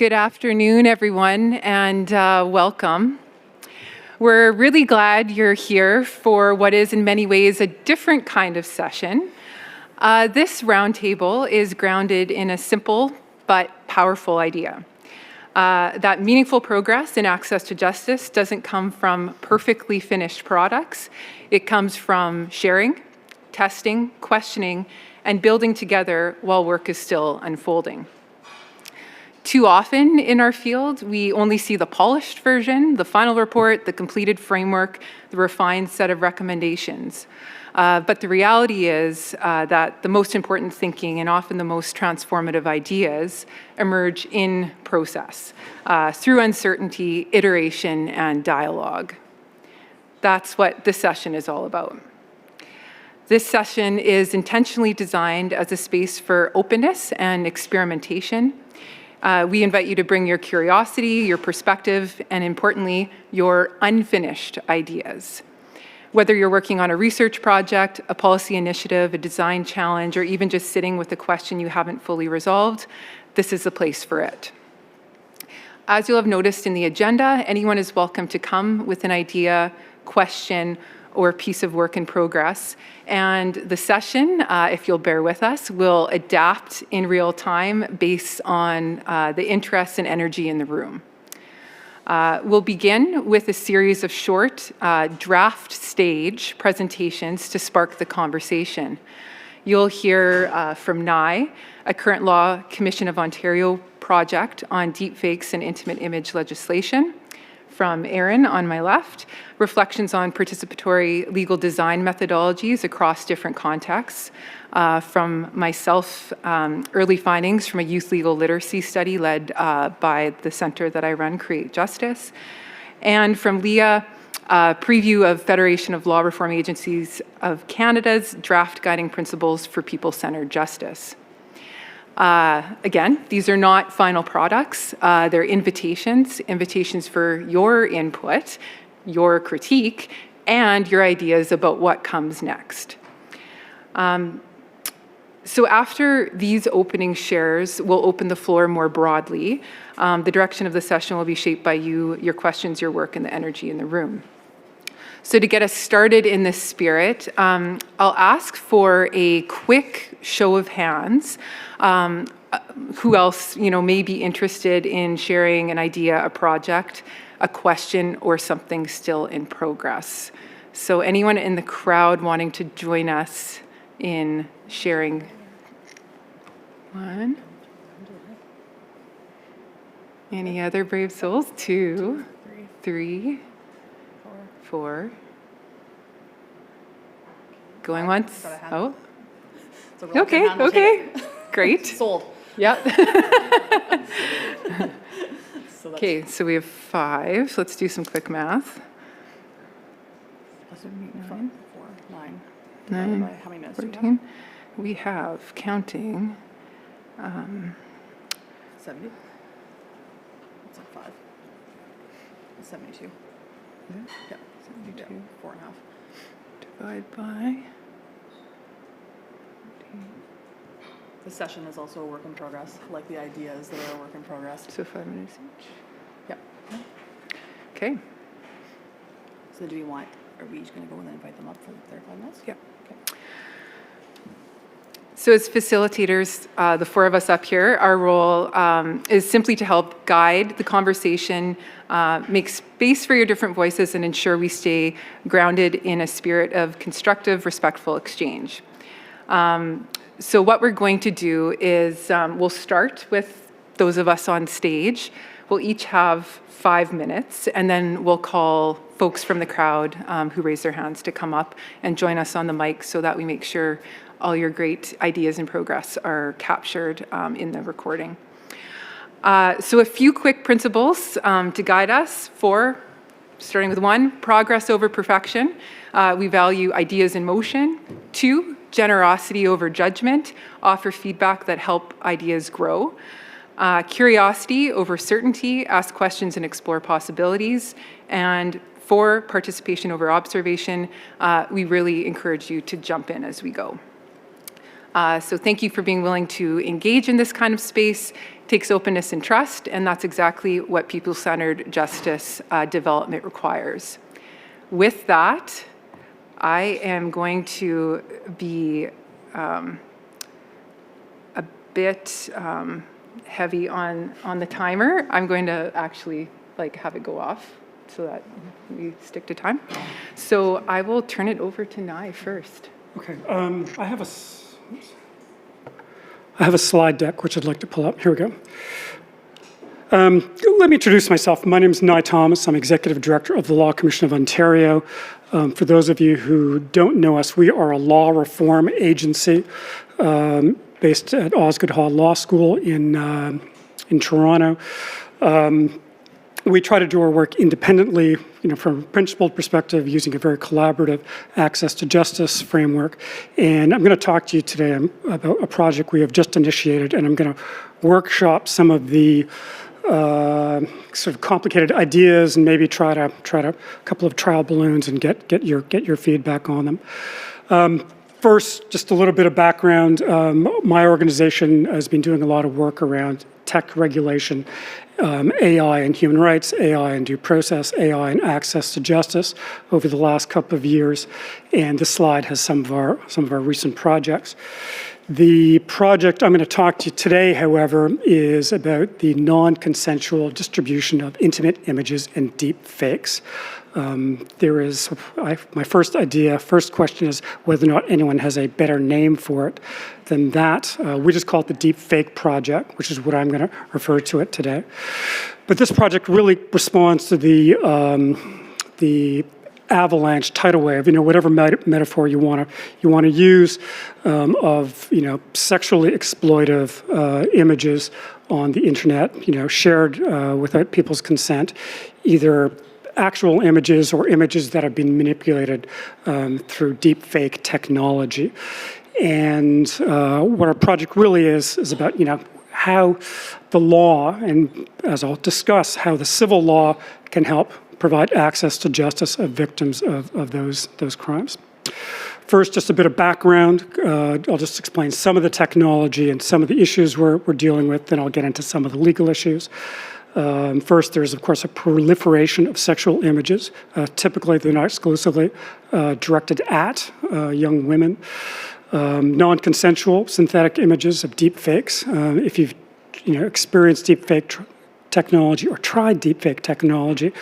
Good afternoon, everyone, and welcome. We're really glad you're here for what is in many ways a different kind of session. This roundtable is grounded in a simple but powerful idea. That meaningful progress in access to justice doesn't come from perfectly finished products. It comes from sharing, testing, questioning, and building together while work is still unfolding. Too often in our field, we only see the polished version, the final report, the completed framework, the refined set of recommendations. But the reality is that the most important thinking and often the most transformative ideas emerge in process, through uncertainty, iteration, and dialogue. That's what this session is all about. This session is intentionally designed as a space for openness and experimentation. We invite you to bring your curiosity, your perspective, and importantly, your unfinished ideas. Whether you're working on a research project, a policy initiative, a design challenge, or even just sitting with a question you haven't fully resolved, this is the place for it. As you'll have noticed in the agenda, anyone is welcome to come with an idea, question, or piece of work in progress. And the session, if you'll bear with us, will adapt in real time based on the interests and energy in the room. We'll begin with a series of short draft stage presentations to spark the conversation. You'll hear from NI, a Current Law Commission of Ontario project on deepfakes and intimate image legislation. From Aaron on my left, reflections on participatory legal design methodologies across different contexts. From myself, early findings from a youth legal literacy study led by the center that I run, Create Justice. And from Leah, a preview of Federation of Law Reform Agencies of Canada's draft guiding principles for people-centered justice. Again, these are not final products. They're invitations for your input, your critique, and your ideas about what comes next. So after these opening shares, we'll open the floor more broadly. The direction of the session will be shaped by you, your questions, your work, and the energy in the room. So to get us started in this spirit, I'll ask for a quick show of hands. Who else, may be interested in sharing an idea, a project, a question, or something still in progress? So anyone in the crowd wanting to join us in sharing? One. Any other brave souls? Two, three, four. Going once? Oh. Okay. Great. Sold. Yeah. Okay, so we have 5. Let's do some quick math. 9. 9. How many minutes 14. We have counting. 70. It's like 5. It's 72. Yeah. 72. 4.5. Divide by. The session is also a work in progress, like the ideas that are a work in progress. So 5 minutes each. Yep. Okay. So do we want, are we each going to go and then invite them up for their 5 minutes? Yeah. Okay. So as facilitators, the 4 of us up here, our role is simply to help guide the conversation, make space for your different voices, and ensure we stay grounded in a spirit of constructive, respectful exchange. So what we're going to do is we'll start with those of us on stage. We'll each have 5 minutes, and then we'll call folks from the crowd who raise their hands to come up and join us on the mic so that we make sure all your great ideas and progress are captured in the recording. So a few quick principles to guide us for, starting with 1, progress over perfection. We value ideas in motion. 2, generosity over judgment, offer feedback that help ideas grow. Curiosity over certainty, ask questions and explore possibilities. And 4, participation over observation. We really encourage you to jump in as we go. So thank you for being willing to engage in this kind of space. It takes openness and trust, and that's exactly what people-centered justice development requires. With that, I am going to be a bit heavy on the timer. I'm going to actually have it go off so that we stick to time. So I will turn it over to Nai first. Okay, I have a slide deck which I'd like to pull up. Here we go. Let me introduce myself. My name is Nai Thomas. I'm Executive Director of the Law Commission of Ontario. For those of you who don't know us, we are a law reform agency based at Osgoode Hall Law School in Toronto. We try to do our work independently, from a principled perspective, using a very collaborative access to justice framework. And I'm going to talk to you today about a project we have just initiated, and I'm going to workshop some of the sort of complicated ideas and maybe try to a couple of trial balloons and get your feedback on them. First, just a little bit of background. My organization has been doing a lot of work around tech regulation, AI and human rights, AI and due process, AI and access to justice over the last couple of years. And this slide has some of our recent projects. The project I'm going to talk to you today, however, is about the non-consensual distribution of intimate images and deep fakes. My first question is whether or not anyone has a better name for it than that. We just call it the Deep Fake Project, which is what I'm going to refer to it today. But this project really responds to the avalanche, tidal wave, whatever metaphor you want to use, of sexually exploitive images on the internet, shared without people's consent, either actual images or images that have been manipulated through deep fake technology. And what our project really is about, how the law, and as I'll discuss, how the civil law can help provide access to justice of victims of those crimes. First, just a bit of background. I'll just explain some of the technology and some of the issues we're dealing with, then I'll get into some of the legal issues. First, there's, of course, a proliferation of sexual images. Typically, they're not exclusively directed at young women. Non-consensual synthetic images of deep fakes. If you've experienced deep fake technology or tried deep fake technology,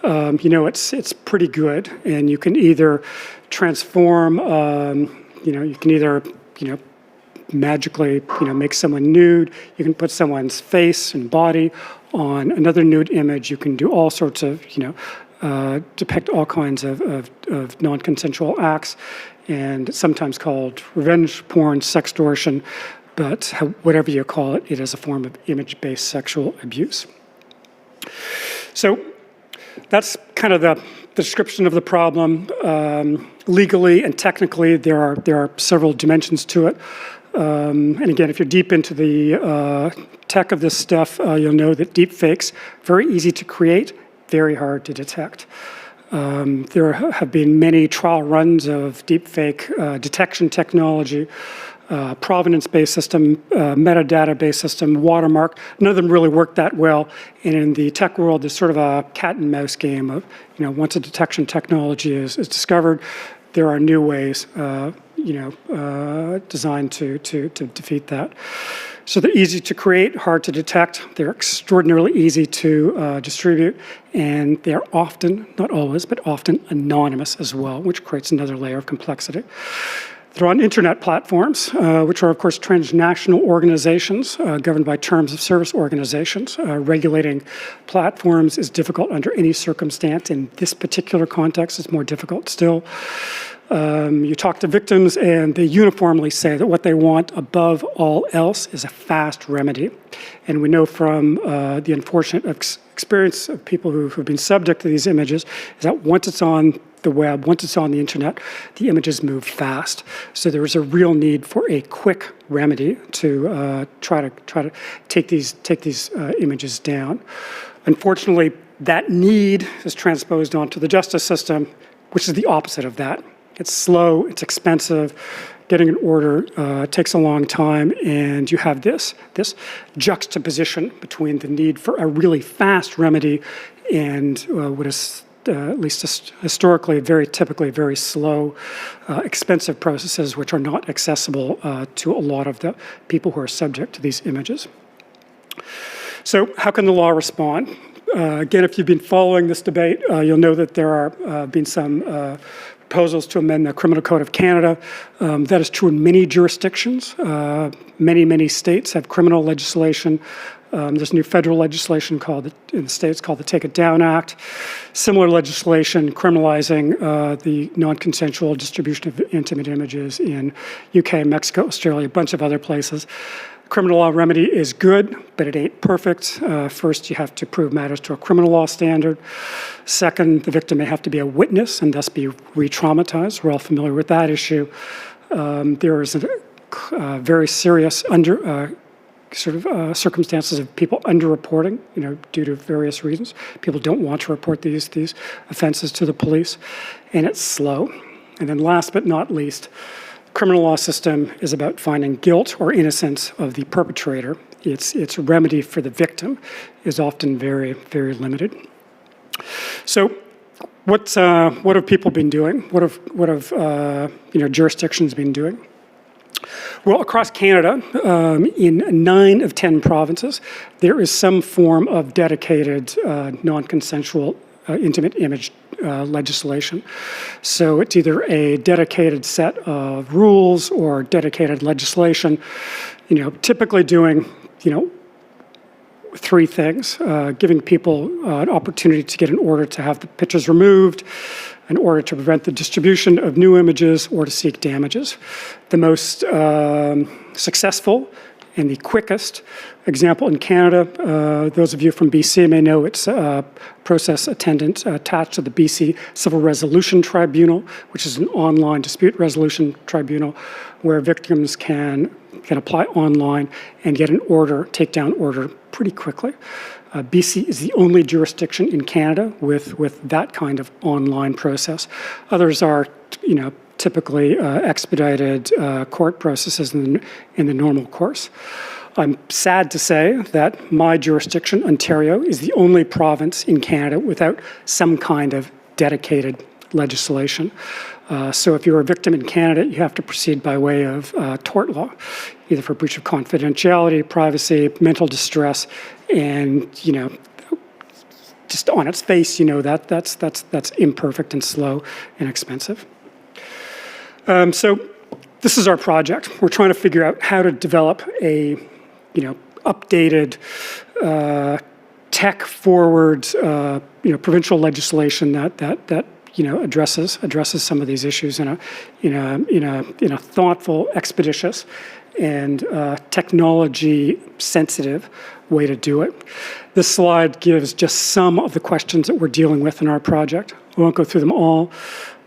it's pretty good. And you can either transform, you can either, magically, make someone nude. You can put someone's face and body on another nude image. You can do all sorts of, depict all kinds of non-consensual acts, and sometimes called revenge porn, sextortion, but whatever you call it, it is a form of image-based sexual abuse. So that's kind of the description of the problem. Legally and technically, there are several dimensions to it. And again, if you're deep into the tech of this stuff, you'll know that deep fakes, very easy to create, very hard to detect. There have been many trial runs of deepfake detection technology, provenance-based system, metadata-based system, watermark. None of them really work that well. And in the tech world, there's sort of a cat and mouse game of, once a detection technology is discovered, there are new ways, designed to defeat that. So they're easy to create, hard to detect. They're extraordinarily easy to distribute, and they're often, not always, but often anonymous as well, which creates another layer of complexity. They're on internet platforms, which are, of course, transnational organizations governed by terms of service organizations. Regulating platforms is difficult under any circumstance. In this particular context, it's more difficult still. You talk to victims, and they uniformly say that what they want above all else is a fast remedy. And we know from the unfortunate experience of people who have been subject to these images is that once it's on the web, once it's on the internet, the images move fast. So there is a real need for a quick remedy to try to take these images down. Unfortunately, that need is transposed onto the justice system, which is the opposite of that. It's slow, it's expensive, getting an order takes a long time, and you have this juxtaposition between the need for a really fast remedy and what is at least historically, typically very slow, expensive processes which are not accessible to a lot of the people who are subject to these images. So how can the law respond? Again, if you've been following this debate, you'll know that there are been some proposals to amend the Criminal Code of Canada. That is true in many jurisdictions. Many states have criminal legislation. There's new federal legislation in the states called the Take It Down Act. Similar legislation criminalizing the non-consensual distribution of intimate images in UK, Mexico, Australia, a bunch of other places. Criminal law remedy is good, but it ain't perfect. First, you have to prove matters to a criminal law standard. Second, the victim may have to be a witness and thus be re-traumatized. We're all familiar with that issue. There is a very serious circumstances of people underreporting, due to various reasons. People don't want to report these offenses to the police, and it's slow. And then last but not least, criminal law system is about finding guilt or innocence of the perpetrator. Its remedy for the victim is often very, very limited. So what have people been doing? What have jurisdictions been doing? Well, across Canada, in 9 of 10 provinces, there is some form of dedicated non-consensual intimate image legislation. So it's either a dedicated set of rules or dedicated legislation, typically doing, 3 things: giving people an opportunity to get an order to have the pictures removed, an order to prevent the distribution of new images, or to seek damages. The most successful and the quickest example in Canada, those of you from BC may know it's a process attendant attached to the BC Civil Resolution Tribunal, which is an online dispute resolution tribunal where victims can apply online and get an order, takedown order, pretty quickly. BC is the only jurisdiction in Canada with that kind of online process. Others are, typically expedited court processes in the normal course. I'm sad to say that my jurisdiction, Ontario, is the only province in Canada without some kind of dedicated legislation. So if you're a victim in Canada, you have to proceed by way of tort law, either for breach of confidentiality, privacy, mental distress, and, just on its face, that's imperfect and slow and expensive. So this is our project. We're trying to figure out how to develop a, updated, tech-forward, provincial legislation that addresses some of these issues in a thoughtful, expeditious, and technology-sensitive way to do it. This slide gives just some of the questions that we're dealing with in our project. I won't go through them all,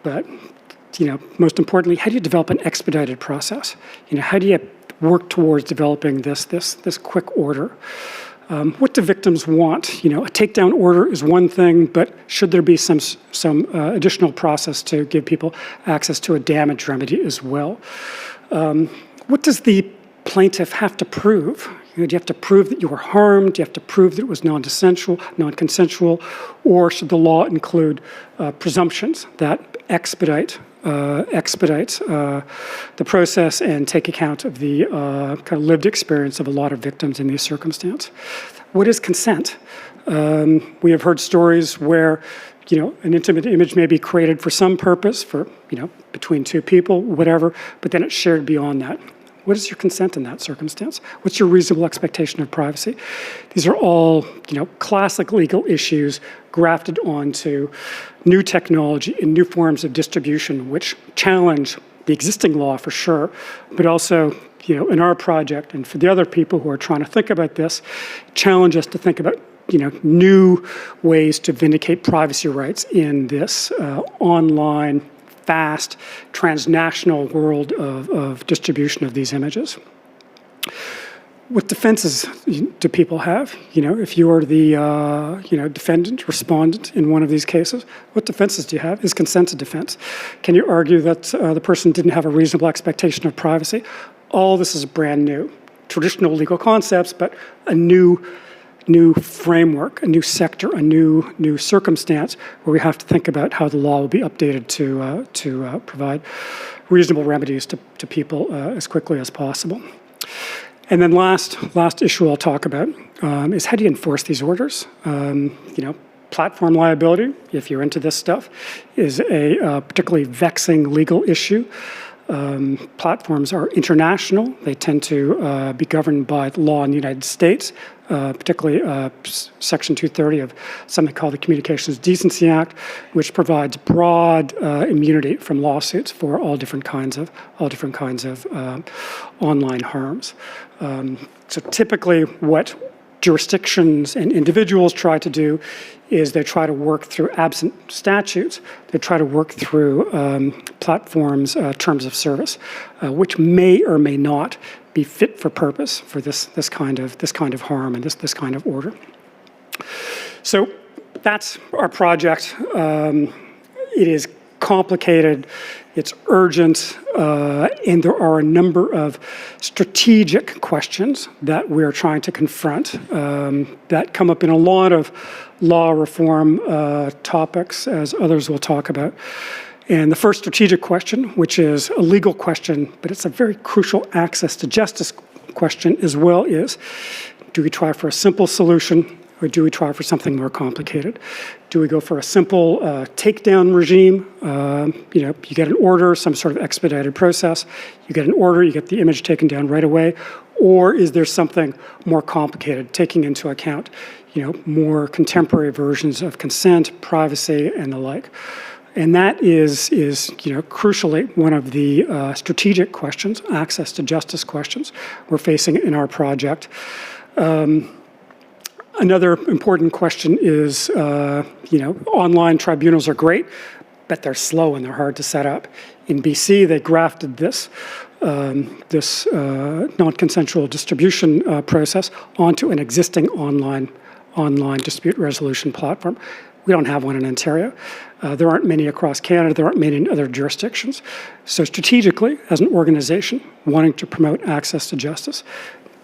but most importantly, how do you develop an expedited process? How do you work towards developing this quick order? What do victims want? A takedown order is one thing, but should there be some additional process to give people access to a damage remedy as well? What does the plaintiff have to prove? Do you have to prove that you were harmed? Do you have to prove that it was non-consensual? Or should the law include presumptions that expedite the process and take account of the kind of lived experience of a lot of victims in these circumstances? What is consent? We have heard stories where an intimate image may be created for some purpose, for between 2 people, whatever, but then it's shared beyond that. What is your consent in that circumstance? What's your reasonable expectation of privacy? These are all, classic legal issues grafted onto new technology and new forms of distribution, which challenge the existing law for sure, but also, in our project and for the other people who are trying to think about this, challenge us to think about, new ways to vindicate privacy rights in this online, fast, transnational world of distribution of these images. what defenses do people have? If you are the defendant, respondent in one of these cases, what defenses do you have? Is consent a defense? Can you argue that the person didn't have a reasonable expectation of privacy? All this is brand new, traditional legal concepts, but a new framework, a new sector, a new circumstance where we have to think about how the law will be updated to provide reasonable remedies to people as quickly as possible. And then last issue I'll talk about is how do you enforce these orders? Platform liability, if you're into this stuff, is a particularly vexing legal issue. Platforms are international. They tend to be governed by the law in the United States, particularly Section 230 of something called the Communications Decency Act, which provides broad immunity from lawsuits for all different kinds of online harms. So typically, what jurisdictions and individuals try to do is they try to work through absent statutes. They try to work through platforms' terms of service, which may or may not be fit for purpose for this kind of harm and this kind of order. So that's our project. It is complicated, it's urgent, and there are a number of strategic questions that we're trying to confront that come up in a lot of law reform topics, as others will talk about. And the first strategic question, which is a legal question, but it's a very crucial access to justice question as well, is do we try for a simple solution or do we try for something more complicated? Do we go for a simple takedown regime? You get an order, some sort of expedited process. You get an order, you get the image taken down right away. Or is there something more complicated, taking into account more contemporary versions of consent, privacy, and the like? And that is crucially one of the strategic questions, access to justice questions we're facing in our project. Another important question is, online tribunals are great, but they're slow and they're hard to set up. In BC, they grafted this non-consensual distribution process onto an existing online dispute resolution platform. We don't have one in Ontario. There aren't many across Canada. There aren't many in other jurisdictions. So strategically, as an organization wanting to promote access to justice,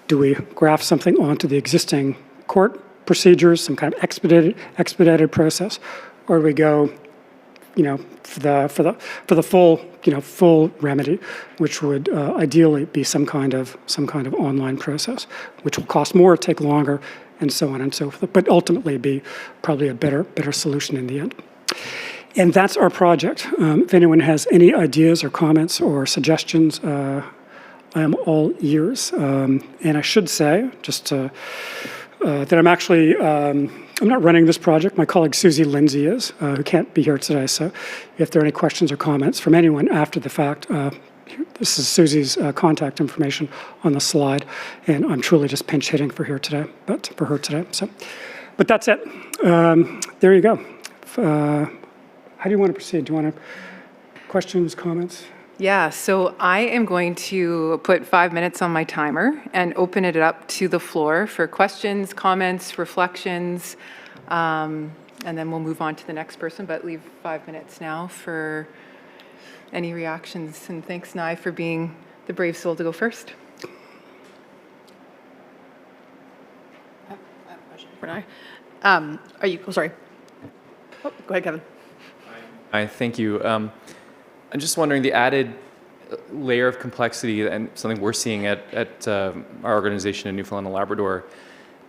do we graft something onto the existing court procedures, some kind of expedited process, or do we go, for the full remedy, which would ideally be some kind of online process, which will cost more, take longer, and so on and so forth, but ultimately be probably a better solution in the end. And that's our project. If anyone has any ideas or comments or suggestions, I am all ears. And I should say, just that I'm actually, I'm not running this project. My colleague Susie Lindsay is, who can't be here today. So if there are any questions or comments from anyone after the fact, this is Susie's contact information on the slide, and I'm truly just pinch hitting for her today. So, but that's it. There you go. How do you want to proceed? Do you want to questions, comments? Yeah, so I am going to put 5 minutes on my timer and open it up to the floor for questions, comments, reflections, and then we'll move on to the next person, but leave 5 minutes now for any reactions. And thanks, Nai, for being the brave soul to go first. I have a question for Nai. Are you, sorry. Oh, go ahead, Kevin. Hi, thank you. I'm just wondering, the added layer of complexity and something we're seeing at our organization in Newfoundland and Labrador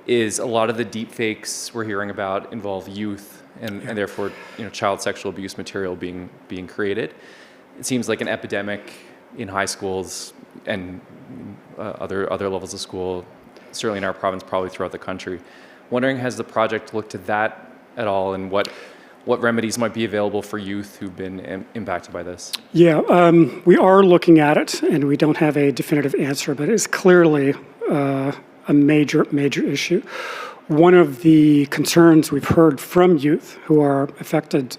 is a lot of the deep fakes we're hearing about involve youth and therefore child sexual abuse material being created. It seems like an epidemic in high schools and other levels of school, certainly in our province, probably throughout the country. Wondering, has the project looked at that at all, and what remedies might be available for youth who've been impacted by this? Yeah, we are looking at it, and we don't have a definitive answer, but it's clearly a major issue. One of the concerns we've heard from youth who are affected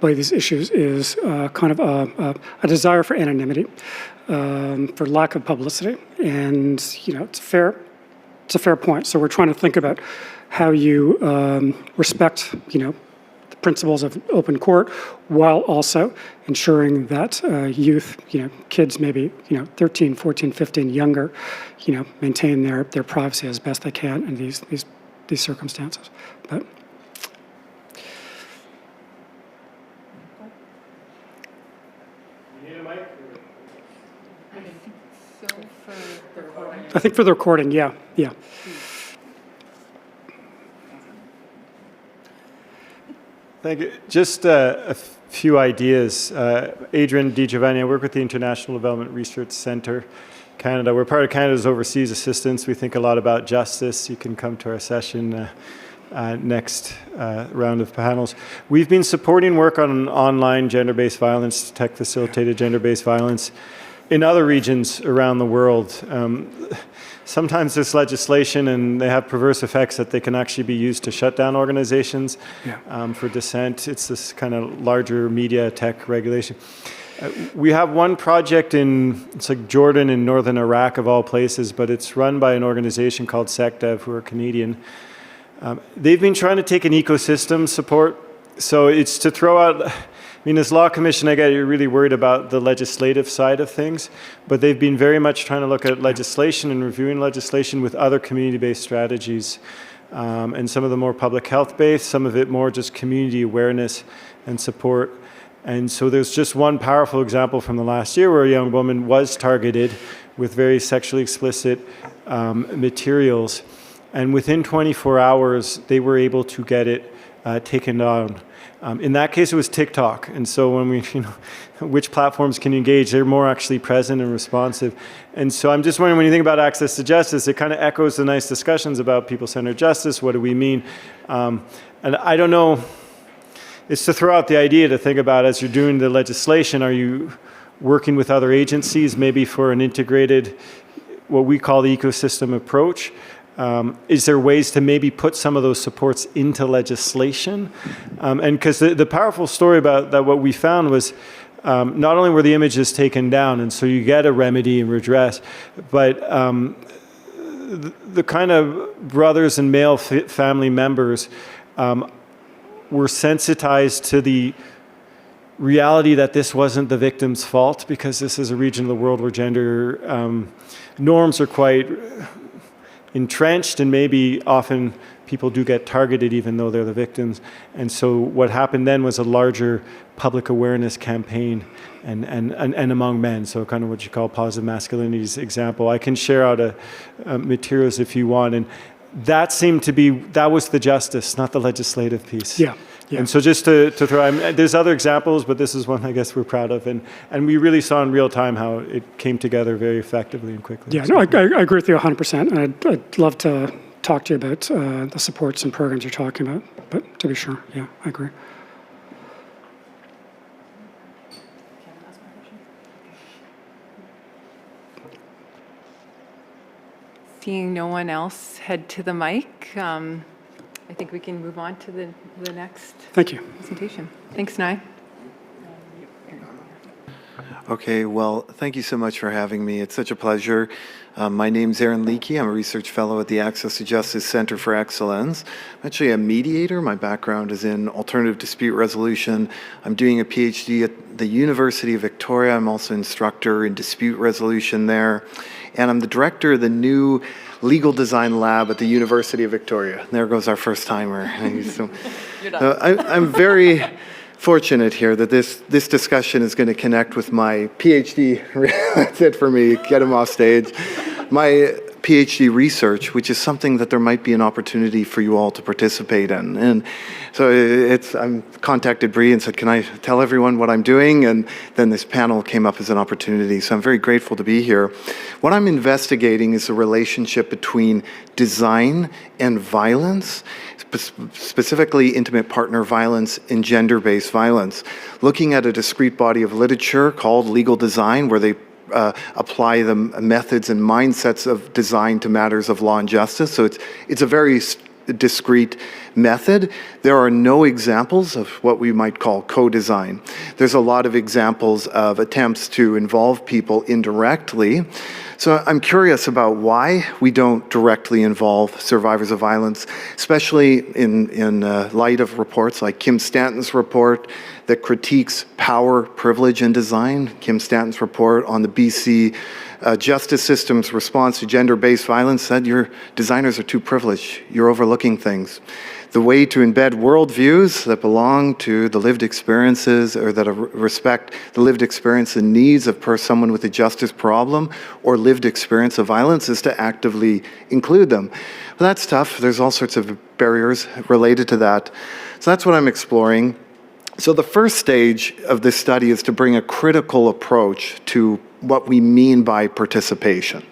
by these issues is kind of a desire for anonymity, for lack of publicity, and it's a fair point. So we're trying to think about how you respect the principles of open court, while also ensuring that youth, kids maybe 13, 14, 15, younger, maintain their privacy as best they can in these circumstances. But I think for the recording, yeah. Thank you. Just a few ideas. Adrian DiGiovanni, I work with the International Development Research Centre, Canada. We're part of Canada's Overseas Assistance. We think a lot about justice. You can come to our session next round of panels. We've been supporting work on online gender-based violence, tech-facilitated gender-based violence in other regions around the world. Sometimes there's legislation and they have perverse effects that they can actually be used to shut down organizations for dissent. It's this kind of larger media tech regulation. We have one project it's like Jordan in northern Iraq of all places, but it's run by an organization called SecDev, who are Canadian. They've been trying to take an ecosystem support. So it's to throw out, as Law Commission, I get you're really worried about the legislative side of things, but they've been very much trying to look at legislation and reviewing legislation with other community-based strategies, and some of the more public health-based, some of it more just community awareness and support. And so there's just one powerful example from the last year where a young woman was targeted with very sexually explicit materials, and within 24 hours, they were able to get it taken down. In that case, it was TikTok. And so when we, which platforms can you engage? They're more actually present and responsive. And so I'm just wondering, when you think about access to justice, it kind of echoes the nice discussions about people-centered justice. What do we mean? And I don't know, it's to throw out the idea to think about as you're doing the legislation, are you working with other agencies, maybe for an integrated, what we call the ecosystem approach? Is there ways to maybe put some of those supports into legislation? And because the powerful story about that, what we found was not only were the images taken down, and so you get a remedy and redress, but the kind of brothers and male family members were sensitized to the reality that this wasn't the victim's fault, because this is a region of the world where gender norms are quite entrenched, and maybe often people do get targeted even though they're the victims. And so what happened then was a larger public awareness campaign and among men, so kind of what you call positive masculinity's example. I can share out materials if you want, and that seemed to be, that was the justice, not the legislative piece. Yeah. And so just to throw, there's other examples, but this is one I guess we're proud of. And we really saw in real time how it came together very effectively and quickly. Yeah, no, I agree with you 100%. And I'd love to talk to you about the supports and programs you're talking about. But to be sure, yeah, I agree. Seeing no one else head to the mic, I think we can move on to the next Thank you. presentation. Thanks, Nye. Okay, well, thank you so much for having me. It's such a pleasure. My name's Aaron Leakey. I'm a research fellow at the Access to Justice Center for Excellence. I'm actually a mediator. My background is in alternative dispute resolution. I'm doing a PhD at the University of Victoria. I'm also an instructor in dispute resolution there. And I'm the director of the new legal design lab at the University of Victoria. There goes our first timer. So, I'm very fortunate here that this discussion is going to connect with my PhD. That's it for me. Get him off stage. My PhD research, which is something that there might be an opportunity for you all to participate in. And so I contacted Bree and said, can I tell everyone what I'm doing? And then this panel came up as an opportunity. So I'm very grateful to be here. What I'm investigating is the relationship between design and violence, specifically intimate partner violence and gender-based violence. Looking at a discrete body of literature called legal design, where they apply the methods and mindsets of design to matters of law and justice. So it's a very discrete method. There are no examples of what we might call co-design. There's a lot of examples of attempts to involve people indirectly. So I'm curious about why we don't directly involve survivors of violence, especially in light of reports like Kim Stanton's report that critiques power, privilege, and design. Kim Stanton's report on the BC justice system's response to gender-based violence said your designers are too privileged, you're overlooking things. The way to embed worldviews that belong to the lived experiences or that respect the lived experience and needs of someone with a justice problem or lived experience of violence is to actively include them. But that's tough. There's all sorts of barriers related to that. So that's what I'm exploring. So the first stage of this study is to bring a critical approach to what we mean by participation.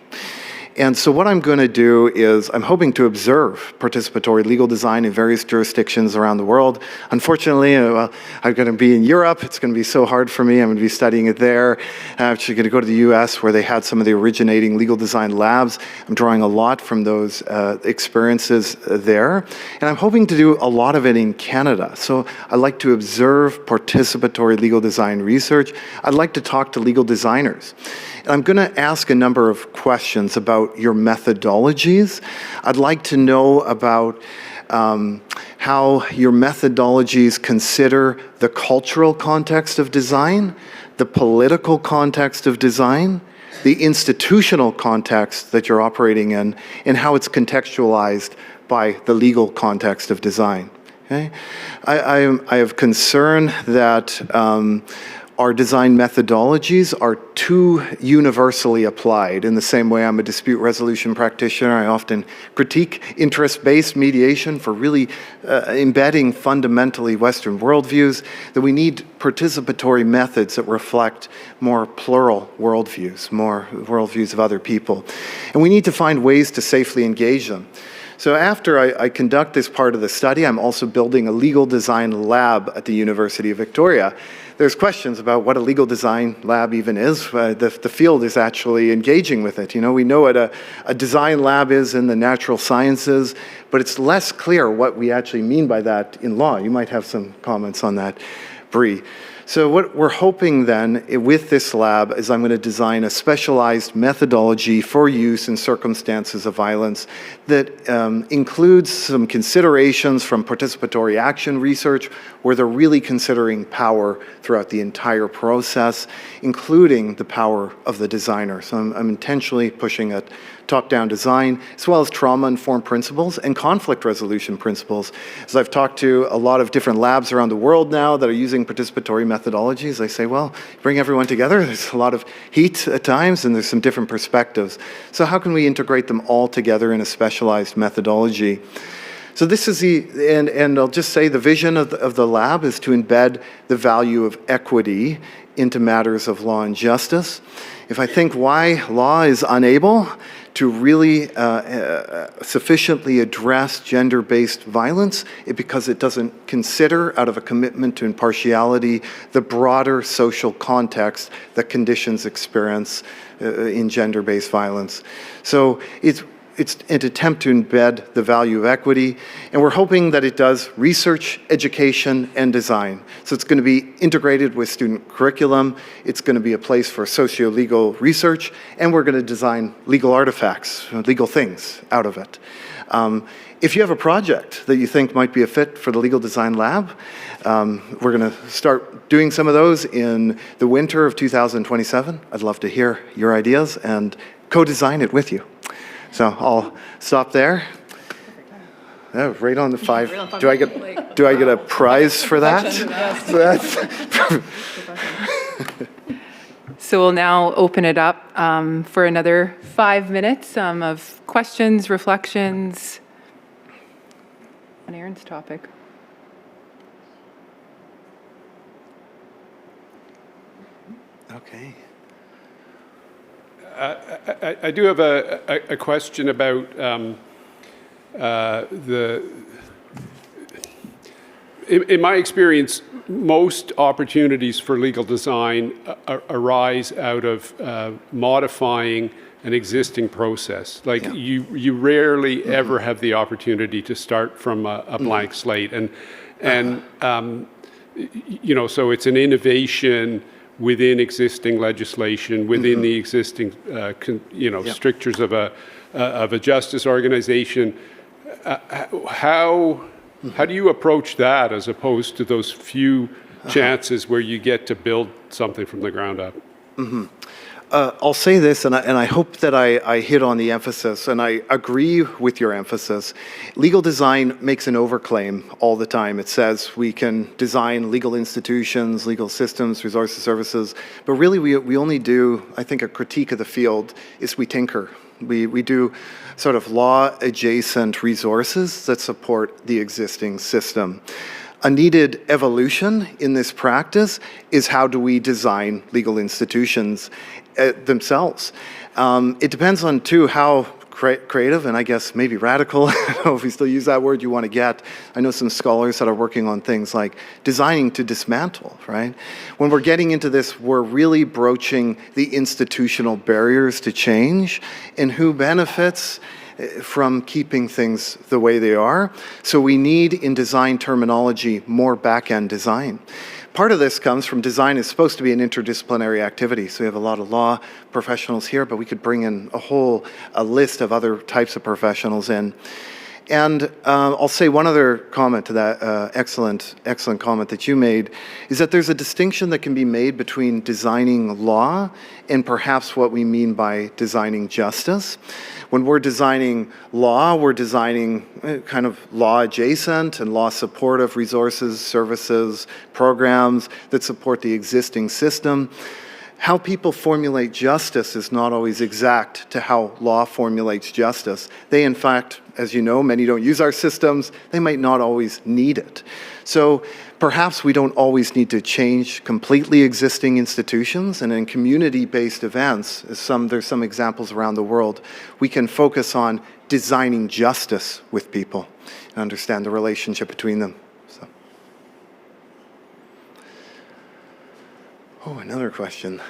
And so what I'm going to do is I'm hoping to observe participatory legal design in various jurisdictions around the world. Unfortunately, I'm going to be in Europe. It's going to be so hard for me. I'm going to be studying it there. I'm actually going to go to the US where they had some of the originating legal design labs. I'm drawing a lot from those experiences there. And I'm hoping to do a lot of it in Canada. So I like to observe participatory legal design research. I'd like to talk to legal designers. And I'm going to ask a number of questions about your methodologies. I'd like to know about how your methodologies consider the cultural context of design, the political context of design, the institutional context that you're operating in, and how it's contextualized by the legal context of design. Okay? I have concern that our design methodologies are too universally applied. In the same way I'm a dispute resolution practitioner, I often critique interest-based mediation for really embedding fundamentally Western worldviews, that we need participatory methods that reflect more plural worldviews, more worldviews of other people. And we need to find ways to safely engage them. So after I conduct this part of the study, I'm also building a legal design lab at the University of Victoria. There's questions about what a legal design lab even is. The field is actually engaging with it. You know, we know what a design lab is in the natural sciences, but it's less clear what we actually mean by that in law. You might have some comments on that, Bree. So what we're hoping then with this lab is I'm going to design a specialized methodology for use in circumstances of violence that includes some considerations from participatory action research where they're really considering power throughout the entire process, including the power of the designer. So I'm intentionally pushing at top-down design, as well as trauma-informed principles and conflict resolution principles. As I've talked to a lot of different labs around the world now that are using participatory methodologies, I say, well, bring everyone together. There's a lot of heat at times, and there's some different perspectives. So how can we integrate them all together in a specialized methodology? So this is and I'll just say the vision of the lab is to embed the value of equity into matters of law and justice. If I think why law is unable to really sufficiently address gender-based violence, because it doesn't consider, out of a commitment to impartiality, the broader social context that conditions experience in gender-based violence. So it's an attempt to embed the value of equity, and we're hoping that it does research, education, and design. So it's going to be integrated with student curriculum, it's going to be a place for socio-legal research, and we're going to design legal artifacts, legal things out of it. If you have a project that you think might be a fit for the Legal Design Lab, we're going to start doing some of those in the winter of 2027. I'd love to hear your ideas and co-design it with you. So I'll stop there. Oh, right on the 5. Right on 5. Do I get a prize for that? So we'll now open it up for another 5 minutes of questions, reflections on Aaron's topic. Okay. I do have a question about in my experience, most opportunities for legal design arise out of modifying an existing process. Like you rarely ever have the opportunity to start from a blank slate, and you know, so it's an innovation within existing legislation, within the existing strictures of a justice organization. How do you approach that as opposed to those few chances where you get to build something from the ground up? I'll say this, and I hope that I hit on the emphasis, and I agree with your emphasis. Legal design makes an overclaim all the time. It says we can design legal institutions, legal systems, resources, services, but really we only do, I think a critique of the field is we tinker. We do sort of law-adjacent resources that support the existing system. A needed evolution in this practice is how do we design legal institutions themselves. It depends on, too, how creative and I guess maybe radical, I don't know if we still use that word, you want to get. I know some scholars that are working on things like designing to dismantle, right? When we're getting into this, we're really broaching the institutional barriers to change and who benefits from keeping things the way they are. So we need, in design terminology, more back-end design. Part of this comes from design is supposed to be an interdisciplinary activity. So we have a lot of law professionals here, but we could bring in a list of other types of professionals in. And I'll say one other comment to that excellent comment that you made, is that there's a distinction that can be made between designing law and perhaps what we mean by designing justice. When we're designing law, we're designing kind of law adjacent and law supportive resources, services, programs that support the existing system. How people formulate justice is not always exact to how law formulates justice. They, in fact, as you know, many don't use our systems. They might not always need it. So perhaps we don't always need to change completely existing institutions. And in community-based events, there's some examples around the world, we can focus on designing justice with people and understand the relationship between them. Oh, another question.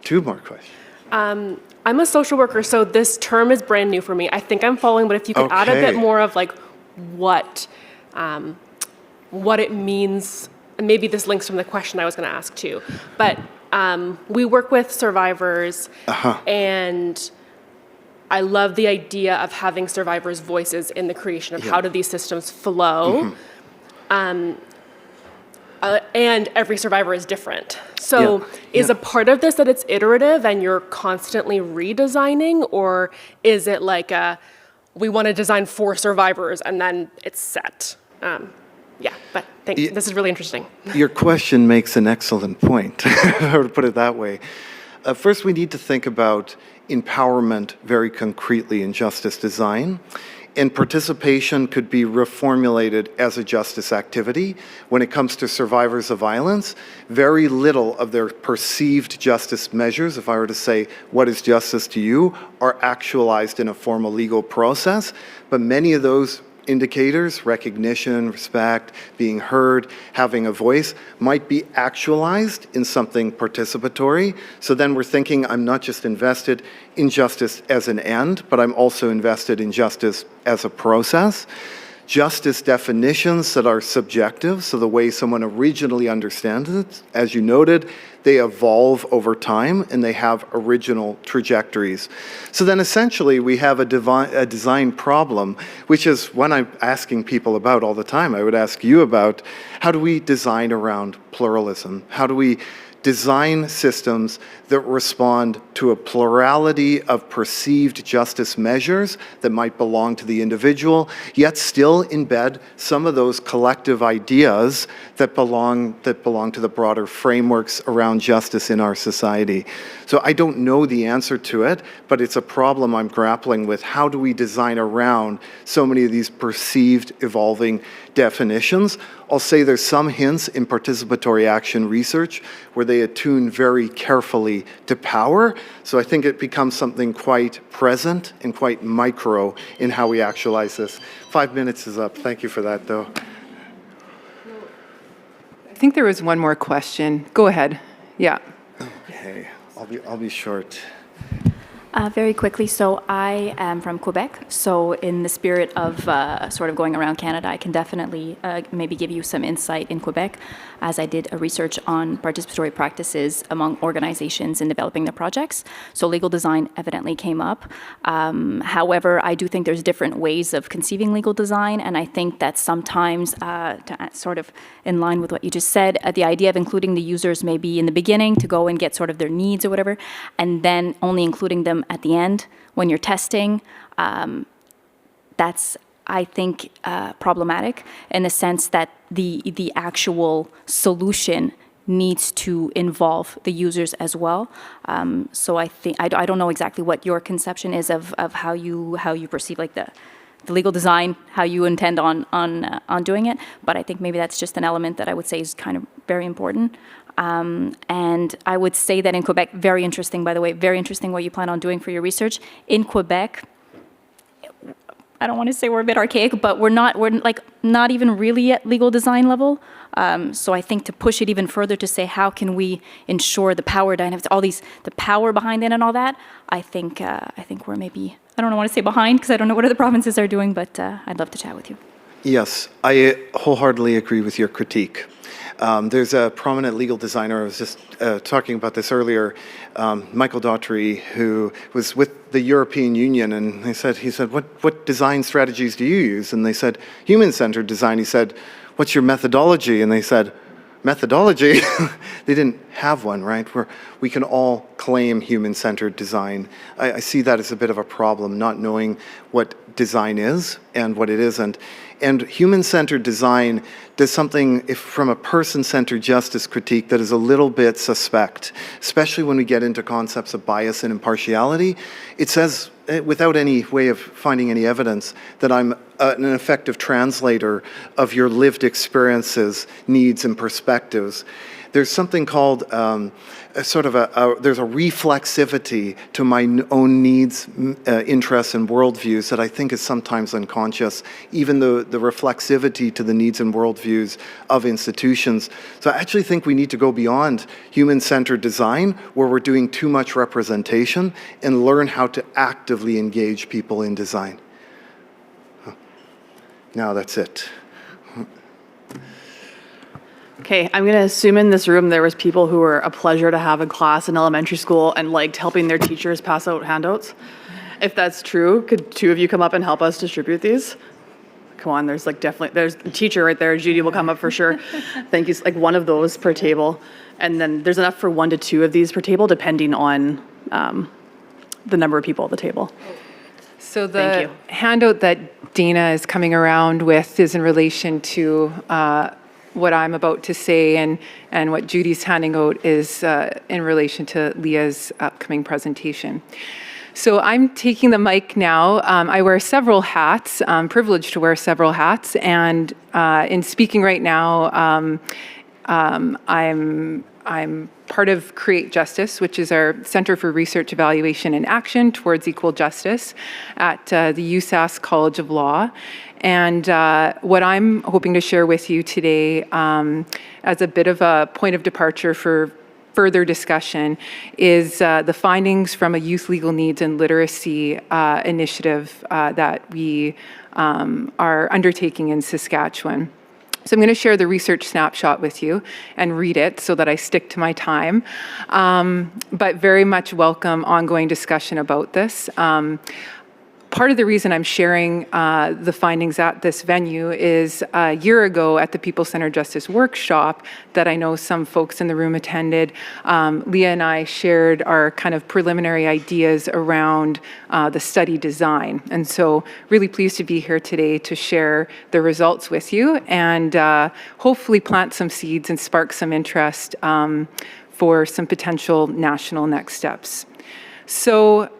Two more questions. I'm a social worker, so this term is brand new for me. I think I'm following, but if you could add a bit more of like what it means, and maybe this links from the question I was going to ask too. But we work with survivors, and I love the idea of having survivors' voices in the creation of how do these systems flow. And every survivor is different. So is a part of this that it's iterative and you're constantly redesigning, or is it like we want to design for survivors and then it's set? But this is really interesting. Your question makes an excellent point, if I were to put it that way. First, we need to think about empowerment very concretely in justice design. And participation could be reformulated as a justice activity. When it comes to survivors of violence, very little of their perceived justice measures, if I were to say, what is justice to you, are actualized in a formal legal process. But many of those indicators, recognition, respect, being heard, having a voice, might be actualized in something participatory. So then we're thinking, I'm not just invested in justice as an end, but I'm also invested in justice as a process. Justice definitions that are subjective, so the way someone originally understands it, as you noted, they evolve over time and they have original trajectories. So then essentially we have a design problem, which is one I'm asking people about all the time. I would ask you about, how do we design around pluralism? How do we design systems that respond to a plurality of perceived justice measures that might belong to the individual, yet still embed some of those collective ideas that belong to the broader frameworks around justice in our society. So I don't know the answer to it, but it's a problem I'm grappling with. How do we design around so many of these perceived evolving definitions? I'll say there's some hints in participatory action research where they attune very carefully to power. So I think it becomes something quite present and quite micro in how we actualize this. 5 minutes is up. Thank you for that, though. I think there was one more question. Go ahead. Yeah. Okay, I'll be short. Very quickly, so I am from Quebec, so in the spirit of sort of going around Canada, I can definitely maybe give you some insight in Quebec, as I did a research on participatory practices among organizations in developing their projects. So legal design evidently came up. However, I do think there's different ways of conceiving legal design, and I think that sometimes, sort of in line with what you just said, the idea of including the users maybe in the beginning to go and get sort of their needs or whatever, and then only including them at the end when you're testing, that's, I think, problematic in the sense that the actual solution needs to involve the users as well. So I think, I don't know exactly what your conception is of how you perceive like the legal design, how you intend on doing it, but I think maybe that's just an element that I would say is kind of very important. And I would say that in Quebec, very interesting, by the way, very interesting what you plan on doing for your research. In Quebec, I don't want to say we're a bit archaic, but we're like not even really at legal design level. So I think to push it even further to say how can we ensure the power dynamics, the power behind it and all that, I think we're maybe, I don't want to say behind because I don't know what other provinces are doing, but I'd love to chat with you. Yes, I wholeheartedly agree with your critique. There's a prominent legal designer, I was just talking about this earlier, Michael Daughtry, who was with the European Union, and he said, what design strategies do you use? And they said, human-centered design. He said, what's your methodology? And they said, methodology? They didn't have one, right? We can all claim human-centered design. I see that as a bit of a problem, not knowing what design is and what it isn't. And human-centered design does something from a person-centered justice critique that is a little bit suspect, especially when we get into concepts of bias and impartiality. It says, without any way of finding any evidence, that I'm an effective translator of your lived experiences, needs, and perspectives. There's something called there's a reflexivity to my own needs, interests, and worldviews that I think is sometimes unconscious, even the reflexivity to the needs and worldviews of institutions. So I actually think we need to go beyond human-centered design, where we're doing too much representation, and learn how to actively engage people in design. Now that's it. Okay, I'm going to assume in this room there was people who were a pleasure to have in class in elementary school and liked helping their teachers pass out handouts. If that's true, could two of you come up and help us distribute these? Come on, there's a teacher right there. Judy will come up for sure. Thank you. Like one of those per table. And then there's enough for 1 to 2 of these per table, depending on the number of people at the table. So the handout that Dana is coming around with is in relation to what I'm about to say, and what Judy's handing out is in relation to Leah's upcoming presentation. So I'm taking the mic now. I wear several hats. I'm privileged to wear several hats, and in speaking right now, I'm part of Create Justice, which is our Center for Research, Evaluation, and Action towards Equal Justice at the USass College of Law. And what I'm hoping to share with you today as a bit of a point of departure for further discussion is the findings from a youth legal needs and literacy initiative that we are undertaking in Saskatchewan. So I'm going to share the research snapshot with you and read it so that I stick to my time, but very much welcome ongoing discussion about this. Part of the reason I'm sharing the findings at this venue is a year ago at the People-Centered Justice Workshop that I know some folks in the room attended, Leah and I shared our kind of preliminary ideas around the study design. And so really pleased to be here today to share the results with you and hopefully plant some seeds and spark some interest for some potential national next steps. So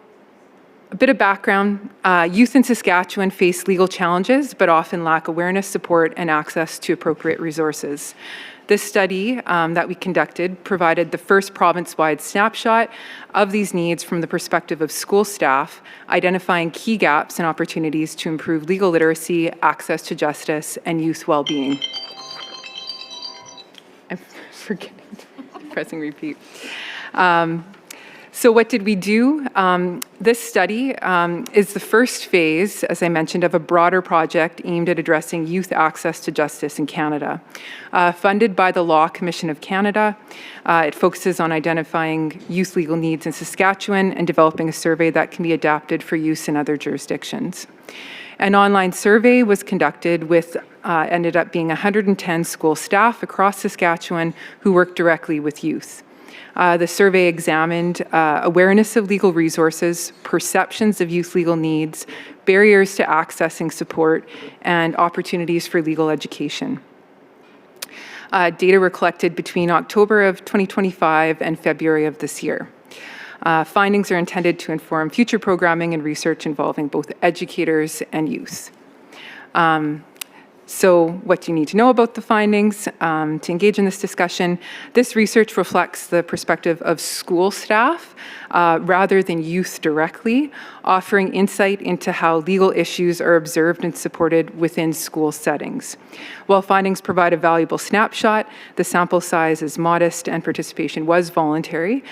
a bit of background, youth in Saskatchewan face legal challenges, but often lack awareness, support, and access to appropriate resources. This study that we conducted provided the first province-wide snapshot of these needs from the perspective of school staff, identifying key gaps and opportunities to improve legal literacy, access to justice, and youth well-being. I'm forgetting, pressing repeat. So what did we do? This study is the first phase, as I mentioned, of a broader project aimed at addressing youth access to justice in Canada. Funded by the Law Commission of Canada, it focuses on identifying youth legal needs in Saskatchewan and developing a survey that can be adapted for use in other jurisdictions. An online survey was conducted with ended up being 110 school staff across Saskatchewan who work directly with youth. The survey examined awareness of legal resources, perceptions of youth legal needs, barriers to accessing support, and opportunities for legal education. Data were collected between October of 2025 and February of this year. Findings are intended to inform future programming and research involving both educators and youth. So what do you need to know about the findings to engage in this discussion? This research reflects the perspective of school staff rather than youth directly, offering insight into how legal issues are observed and supported within school settings. While findings provide a valuable snapshot, the sample size is modest and participation was voluntary,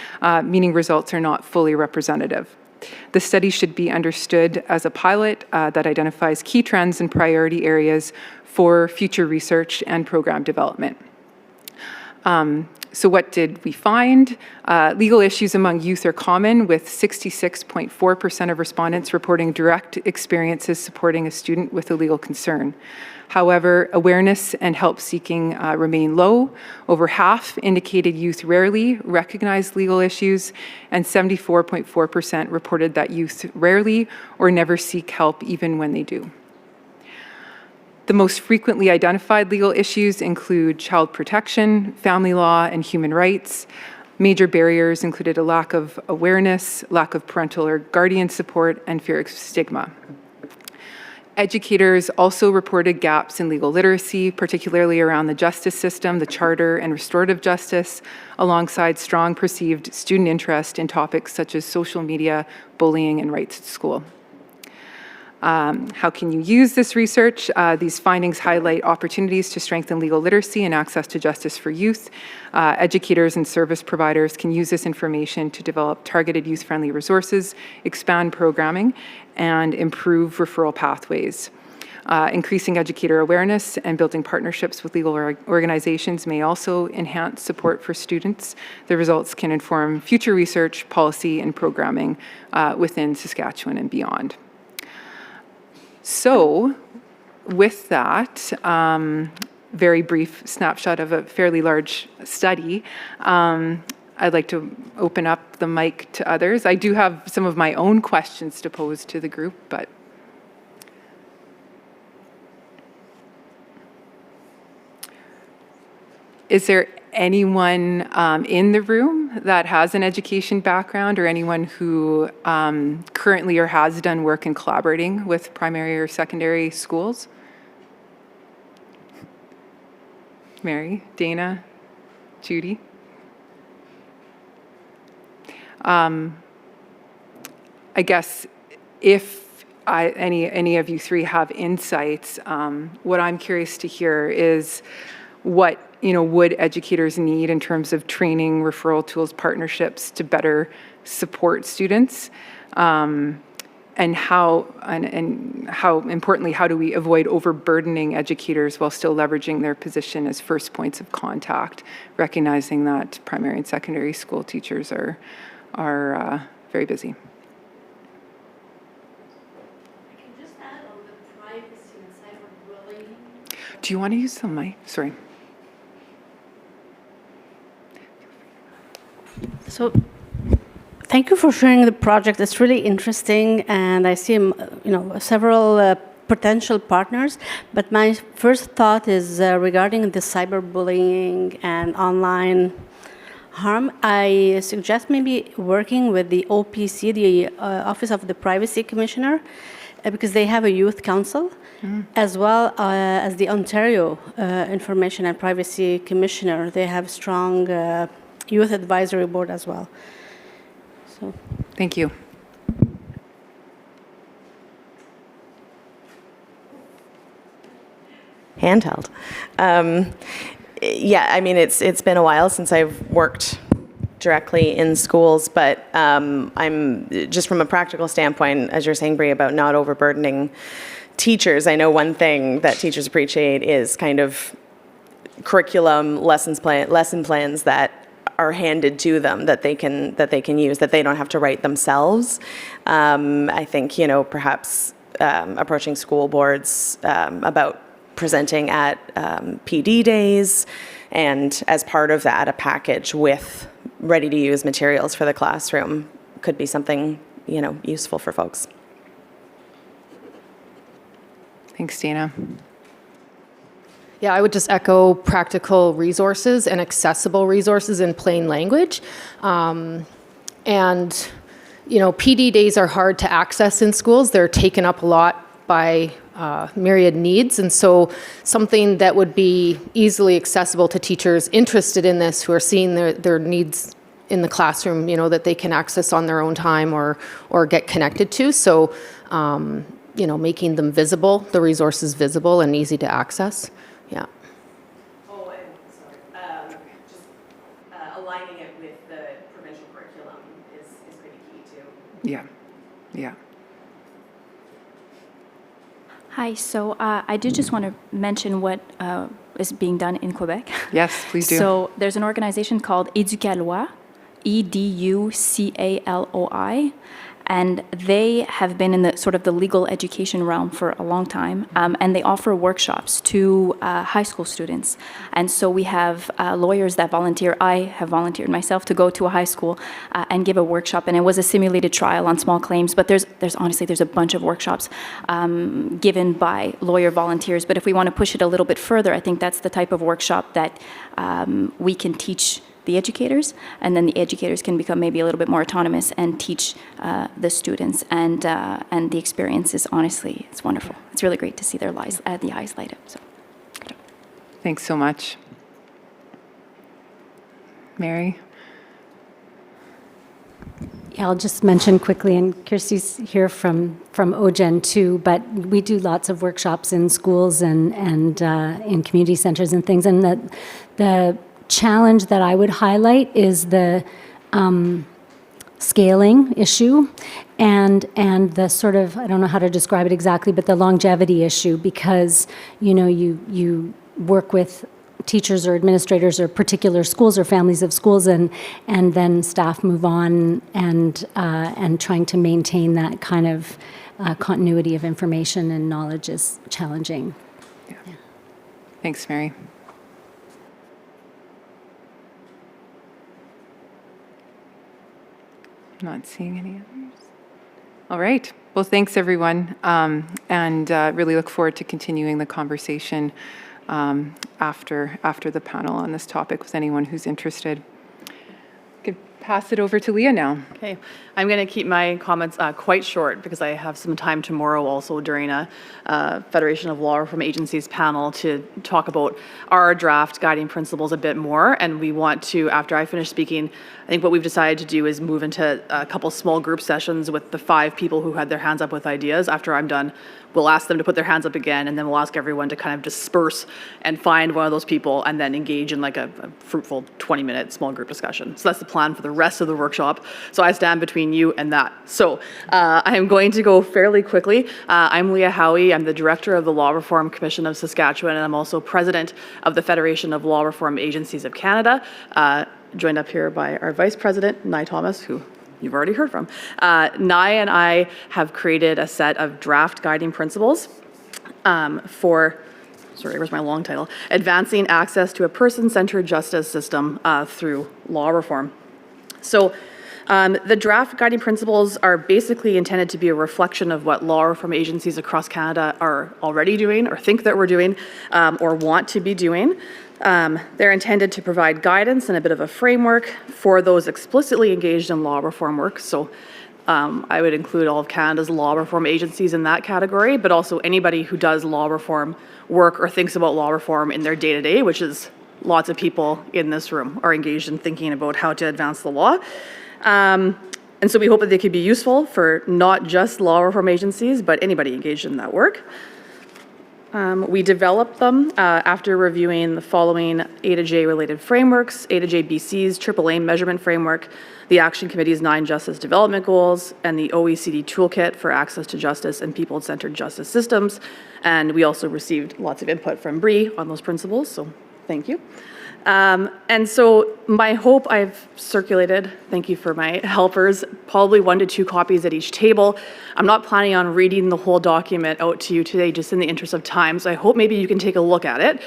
meaning results are not fully representative. The study should be understood as a pilot that identifies key trends and priority areas for future research and program development. So what did we find? Legal issues among youth are common, with 66.4% of respondents reporting direct experiences supporting a student with a legal concern. However, awareness and help seeking remain low. Over half indicated youth rarely recognize legal issues, and 74.4% reported that youth rarely or never seek help even when they do. The most frequently identified legal issues include child protection, family law, and human rights. Major barriers included a lack of awareness, lack of parental or guardian support, and fear of stigma. Educators also reported gaps in legal literacy, particularly around the justice system, the charter, and restorative justice, alongside strong perceived student interest in topics such as social media, bullying, and rights at school. How can you use this research? These findings highlight opportunities to strengthen legal literacy and access to justice for youth. Educators and service providers can use this information to develop targeted youth-friendly resources, expand programming, and improve referral pathways. Increasing educator awareness and building partnerships with legal organizations may also enhance support for students. The results can inform future research, policy, and programming within Saskatchewan and beyond. So, with that very brief snapshot of a fairly large study, I'd like to open up the mic to others. I do have some of my own questions to pose to the group, but is there anyone in the room that has an education background, or anyone who currently or has done work in collaborating with primary or secondary schools? Mary, Dana, Judy? I guess if any of you three have insights, what I'm curious to hear is what would educators need in terms of training, referral tools, partnerships to better support students, and how importantly, how do we avoid overburdening educators while still leveraging their position as first points of contact, recognizing that primary and secondary school teachers are very busy. I can just add on the privacy and cyberbullying. Do you want to use the mic? Sorry. So, thank you for sharing the project. It's really interesting, and I see, several potential partners. But my first thought is regarding the cyberbullying and online harm. I suggest maybe working with the OPC, the Office of the Privacy Commissioner, because they have a youth council, as well as the Ontario Information and Privacy Commissioner. They have strong youth advisory board as well. So, thank you. Handheld. Yeah, I mean, it's been a while since I've worked directly in schools, but I'm just from a practical standpoint, as you're saying, Bree, about not overburdening teachers. I know one thing that teachers appreciate is kind of curriculum, lesson plans that are handed to them that they can use, that they don't have to write themselves. I think, perhaps approaching school boards about presenting at PD days, and as part of that, a package with ready-to-use materials for the classroom could be something, useful for folks. Thanks, Dana. Yeah, I would just echo practical resources and accessible resources in plain language. PD days are hard to access in schools. They're taken up a lot by myriad needs. And so something that would be easily accessible to teachers interested in this, who are seeing their needs in the classroom, that they can access on their own time or get connected to. So, making them visible, the resources visible and easy to access. Yeah. Oh, and sorry. Just aligning it with the provincial curriculum is pretty key too. Yeah. Yeah. Hi, so I did just want to mention what is being done in Quebec. Yes, please do. So there's an organization called Educaloi, EDUCALOI, and they have been in the sort of the legal education realm for a long time, and they offer workshops to high school students. And so we have lawyers that volunteer. I have volunteered myself to go to a high school and give a workshop, and it was a simulated trial on small claims, but there's honestly a bunch of workshops given by lawyer volunteers. But if we want to push it a little bit further, I think that's the type of workshop that we can teach the educators, and then the educators can become maybe a little bit more autonomous and teach the students. And the experience is, honestly, it's wonderful. It's really great to see their eyes light up. So, Thanks so much. Mary? Yeah, I'll just mention quickly, and Kirsty's here from OGen too, but we do lots of workshops in schools and in community centers and things, and the challenge that I would highlight is the scaling issue and the sort of, I don't know how to describe it exactly, but the longevity issue, because you work with teachers or administrators or particular schools or families of schools, and then staff move on, and trying to maintain that kind of continuity of information and knowledge is challenging. Yeah. Thanks, Mary. Not seeing any others. All right. Well, thanks, everyone, and really look forward to continuing the conversation after the panel on this topic with anyone who's interested. I could pass it over to Leah now. Okay, I'm going to keep my comments quite short because I have some time tomorrow also during a Federation of Law Reform Agencies panel to talk about our draft guiding principles a bit more. And we want to, after I finish speaking, I think what we've decided to do is move into a couple small group sessions with the 5 people who had their hands up with ideas. After I'm done, we'll ask them to put their hands up again, and then we'll ask everyone to kind of disperse and find one of those people and then engage in like a fruitful 20-minute small group discussion. So that's the plan for the rest of the workshop. So I stand between you and that. So I am going to go fairly quickly. I'm Leah Howie. I'm the director of the Law Reform Commission of Saskatchewan, and I'm also president of the Federation of Law Reform Agencies of Canada, joined up here by our vice president, Nye Thomas, who you've already heard from. Nye and I have created a set of draft guiding principles for, sorry, where's my long title? Advancing access to a person-centered justice system through law reform. So the draft guiding principles are basically intended to be a reflection of what law reform agencies across Canada are already doing, or think that we're doing, or want to be doing. They're intended to provide guidance and a bit of a framework for those explicitly engaged in law reform work. So I would include all of Canada's law reform agencies in that category, but also anybody who does law reform work or thinks about law reform in their day-to-day, which is lots of people in this room are engaged in thinking about how to advance the law. And so we hope that they could be useful for not just law reform agencies, but anybody engaged in that work. We developed them after reviewing the following A to J related frameworks: A to J BC's AAA measurement framework, the Action Committee's 9 Justice Development Goals, and the OECD Toolkit for Access to Justice and People-Centered Justice Systems. And we also received lots of input from Bree on those principles, so thank you. And so my hope, I've circulated, thank you for my helpers, probably 1 to 2 copies at each table. I'm not planning on reading the whole document out to you today, just in the interest of time, so I hope maybe you can take a look at it.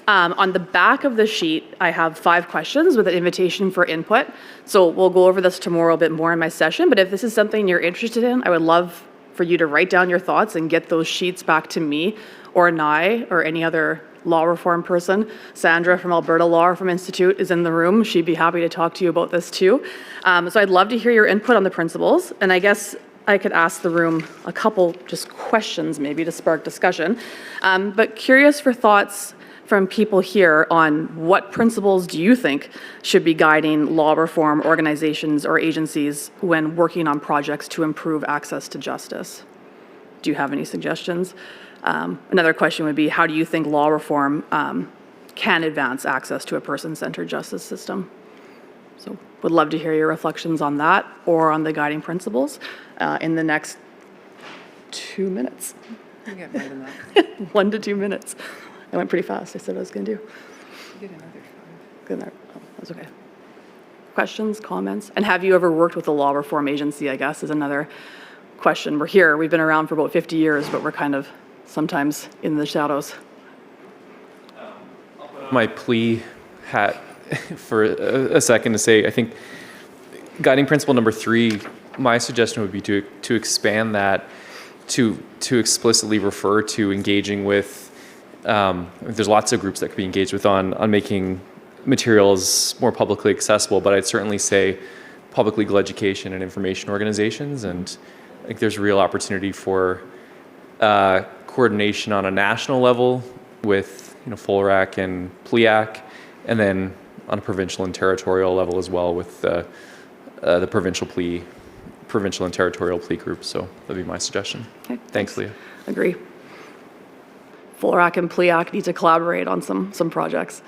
On the back of the sheet, I have 5 questions with an invitation for input. So we'll go over this tomorrow a bit more in my session, but if this is something you're interested in, I would love for you to write down your thoughts and get those sheets back to me or Nye or any other law reform person. Sandra from Alberta Law Reform Institute is in the room. She'd be happy to talk to you about this too. So I'd love to hear your input on the principles, and I guess I could ask the room a couple just questions maybe to spark discussion. But curious for thoughts from people here on what principles do you think should be guiding law reform organizations or agencies when working on projects to improve access to justice? Do you have any suggestions? Another question would be, how do you think law reform can advance access to a person-centered justice system? So would love to hear your reflections on that or on the guiding principles in the next 2 minutes. You get more than that. 1 to 2 minutes. I went pretty fast. I said I was going to do. You get another 5. Good there. Oh, that's okay. Questions, comments? And have you ever worked with a law reform agency, I guess, is another question. We're here. We've been around for about 50 years, but we're kind of sometimes in the shadows. I'll put on my plea hat for a second to say, I think guiding principle number 3, my suggestion would be to expand that to explicitly refer to engaging with, there's lots of groups that could be engaged with on making materials more publicly accessible, but I'd certainly say public legal education and information organizations, and I think there's real opportunity for coordination on a national level with FOLRAC and PLEAC, and then on a provincial and territorial level as well with the provincial and territorial plea groups. So that'd be my suggestion. Okay, thanks, Leah. Agree. FOLRAC and PLEAC need to collaborate on some projects.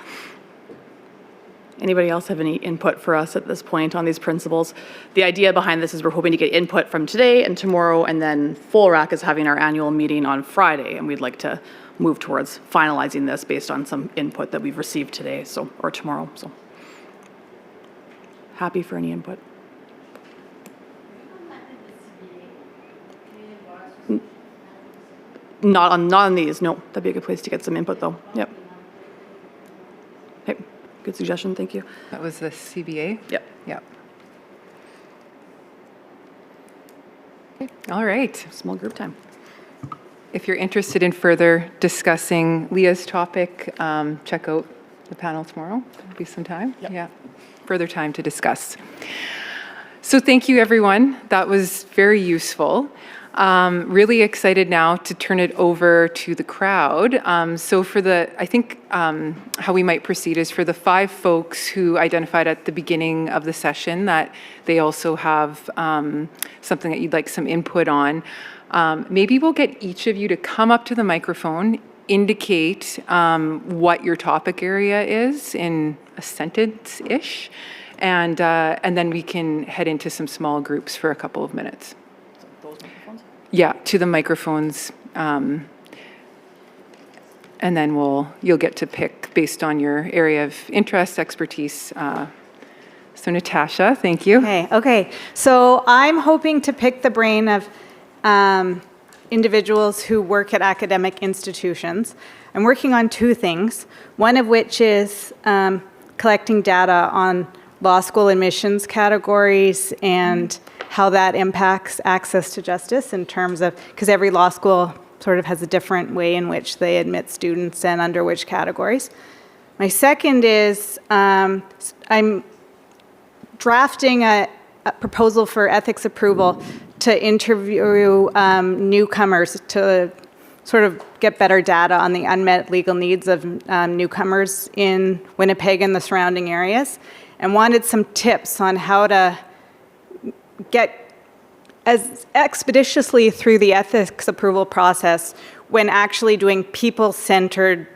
Anybody else have any input for us at this point on these principles? The idea behind this is we're hoping to get input from today and tomorrow, and then FOLRAC is having our annual meeting on Friday, and we'd like to move towards finalizing this based on some input that we've received today, or tomorrow. So happy for any input. Not on these, no. That'd be a good place to get some input, though. Yep. Okay, good suggestion, thank you. That was the CBA? Yep. Yep. Okay. All right. Small group time. If you're interested in further discussing Leah's topic, check out the panel tomorrow. There'll be some time. Yep. Yeah, further time to discuss. So thank you, everyone. That was very useful. Really excited now to turn it over to the crowd. So I think how we might proceed is for the 5 folks who identified at the beginning of the session that they also have something that you'd like some input on. Maybe we'll get each of you to come up to the microphone, indicate what your topic area is in a sentence-ish, and then we can head into some small groups for a couple of minutes. Yeah, to the microphones, and then you'll get to pick based on your area of interest, expertise. So Natasha, thank you. Okay. So I'm hoping to pick the brain of individuals who work at academic institutions. I'm working on 2 things, one of which is collecting data on law school admissions categories and how that impacts access to justice in terms of, because every law school sort of has a different way in which they admit students and under which categories. My second is I'm drafting a proposal for ethics approval to interview newcomers to sort of get better data on the unmet legal needs of newcomers in Winnipeg and the surrounding areas, and wanted some tips on how to get as expeditiously through the ethics approval process when actually doing people-centered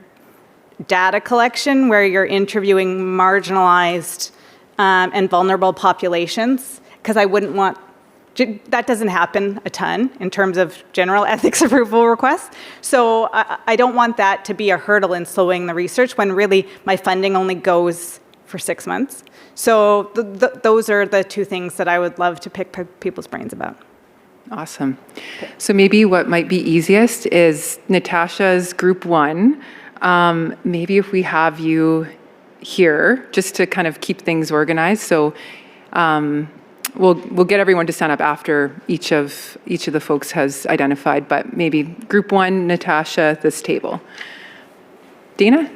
data collection where you're interviewing marginalized and vulnerable populations, because I wouldn't want, that doesn't happen a ton in terms of general ethics approval requests. So I don't want that to be a hurdle in slowing the research when really my funding only goes for 6 months. So those are the two things that I would love to pick people's brains about. Awesome. So maybe what might be easiest is Natasha's group 1. Maybe if we have you here, just to kind of keep things organized. So we'll get everyone to stand up after each of the folks has identified, but maybe group 1, Natasha, this table. Dana?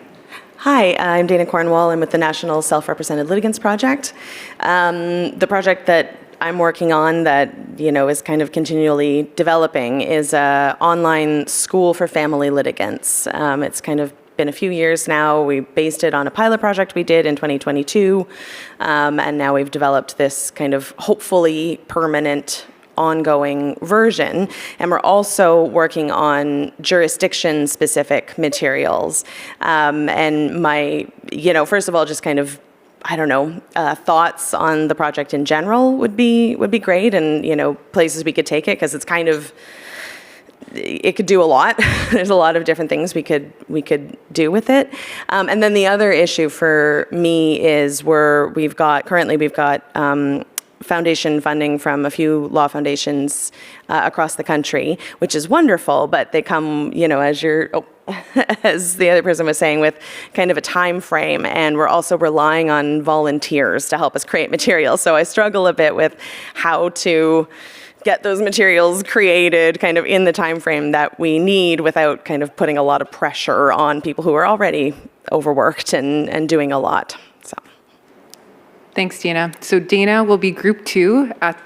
Hi, I'm Dana Cornwall. I'm with the National Self-Represented Litigants Project. The project that I'm working on that, is kind of continually developing is an online school for family litigants. It's kind of been a few years now. We based it on a pilot project we did in 2022, and now we've developed this kind of hopefully permanent ongoing version. And we're also working on jurisdiction-specific materials. And my, first of all, just kind of, thoughts on the project in general would be great, and places we could take it, because it's kind of, it could do a lot. There's a lot of different things we could do with it. And then the other issue for me is we've got foundation funding from a few law foundations across the country, which is wonderful, but they come, as the other person was saying, with kind of a time frame, and we're also relying on volunteers to help us create materials. So I struggle a bit with how to get those materials created kind of in the time frame that we need without kind of putting a lot of pressure on people who are already overworked and doing a lot. So. Thanks, Dana. So Dana will be group 2 at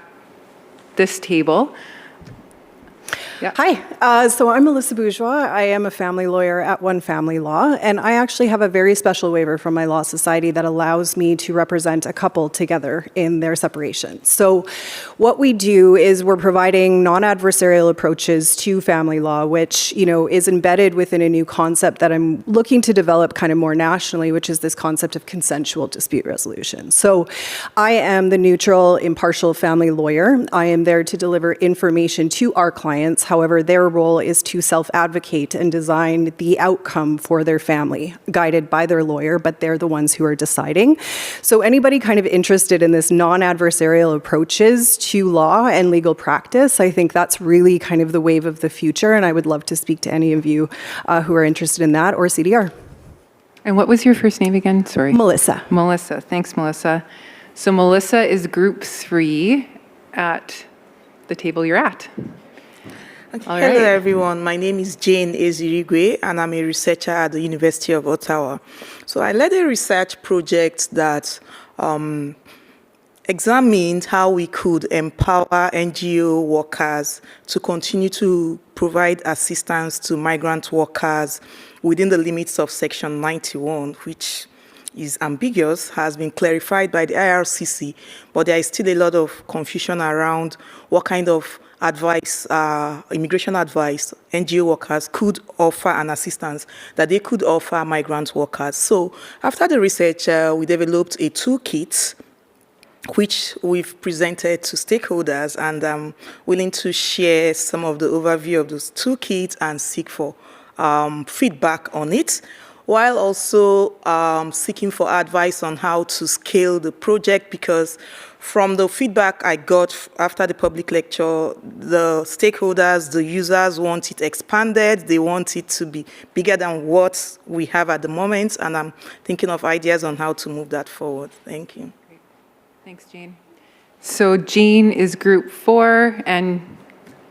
this table. Yeah. Hi, so I'm Melissa Bourgeois. I am a family lawyer at One Family Law, and I actually have a very special waiver from my law society that allows me to represent a couple together in their separation. So what we do is we're providing non-adversarial approaches to family law, which, is embedded within a new concept that I'm looking to develop kind of more nationally, which is this concept of consensual dispute resolution. So I am the neutral, impartial family lawyer. I am there to deliver information to our clients. However, their role is to self-advocate and design the outcome for their family, guided by their lawyer, but they're the ones who are deciding. So anybody kind of interested in this non-adversarial approaches to law and legal practice, I think that's really kind of the wave of the future, and I would love to speak to any of you who are interested in that or CDR. And what was your first name again? Sorry. Melissa. Melissa. Thanks, Melissa. So Melissa is group 3 at the table you're at. Hello, everyone. My name is Jane Ezirigwe, and I'm a researcher at the University of Ottawa. So I led a research project that examined how we could empower NGO workers to continue to provide assistance to migrant workers within the limits of Section 91, which is ambiguous, has been clarified by the IRCC, but there is still a lot of confusion around what kind of advice, immigration advice, NGO workers could offer and assistance that they could offer migrant workers. So after the research, we developed a toolkit which we've presented to stakeholders, and I'm willing to share some of the overview of those toolkits and seek for feedback on it, while also seeking for advice on how to scale the project, because from the feedback I got after the public lecture, the stakeholders, the users want it expanded. They want it to be bigger than what we have at the moment, and I'm thinking of ideas on how to move that forward. Thank you. Great. Thanks, Jean. So Jean is group 4 and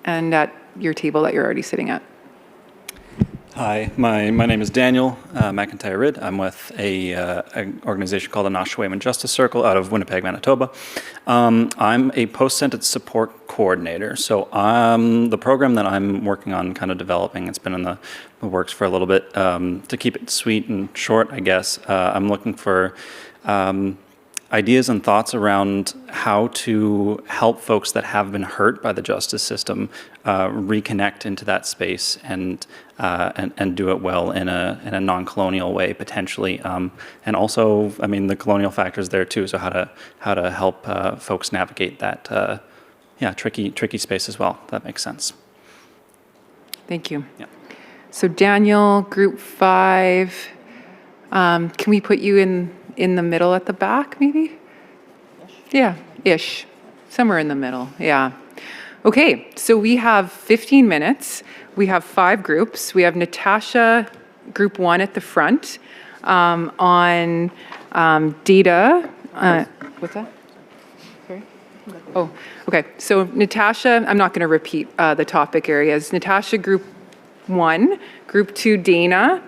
at your table that you're already sitting at. Hi, my name is Daniel McIntyre Ridd. I'm with an organization called the Noshawayman Justice Circle out of Winnipeg, Manitoba. I'm a post-sentence support coordinator. So the program that I'm working on kind of developing, it's been in the works for a little bit. To keep it sweet and short, I guess, I'm looking for ideas and thoughts around how to help folks that have been hurt by the justice system reconnect into that space and do it well in a non-colonial way potentially, and also, I mean, the colonial factors there too. So how to help folks navigate that tricky space as well. That makes sense. Thank you. Yeah. So Daniel, group 5, can we put you in the middle at the back, maybe? Yeah, ish. Somewhere in the middle, yeah. Okay, so we have 15 minutes. We have 5 groups. We have Natasha, group 1 at the front, on data. What's that? Sorry? Oh, okay. So Natasha, I'm not going to repeat the topic areas. Natasha, group 1, group 2, Dana,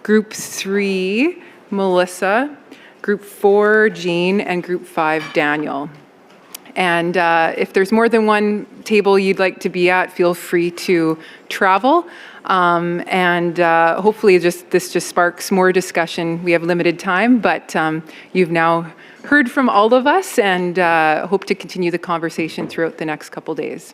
group 3, Melissa, group 4, Jean, and group 5, Daniel. And if there's more than one table you'd like to be at, feel free to travel. And hopefully this just sparks more discussion. We have limited time, but you've now heard from all of us, and hope to continue the conversation throughout the next couple days.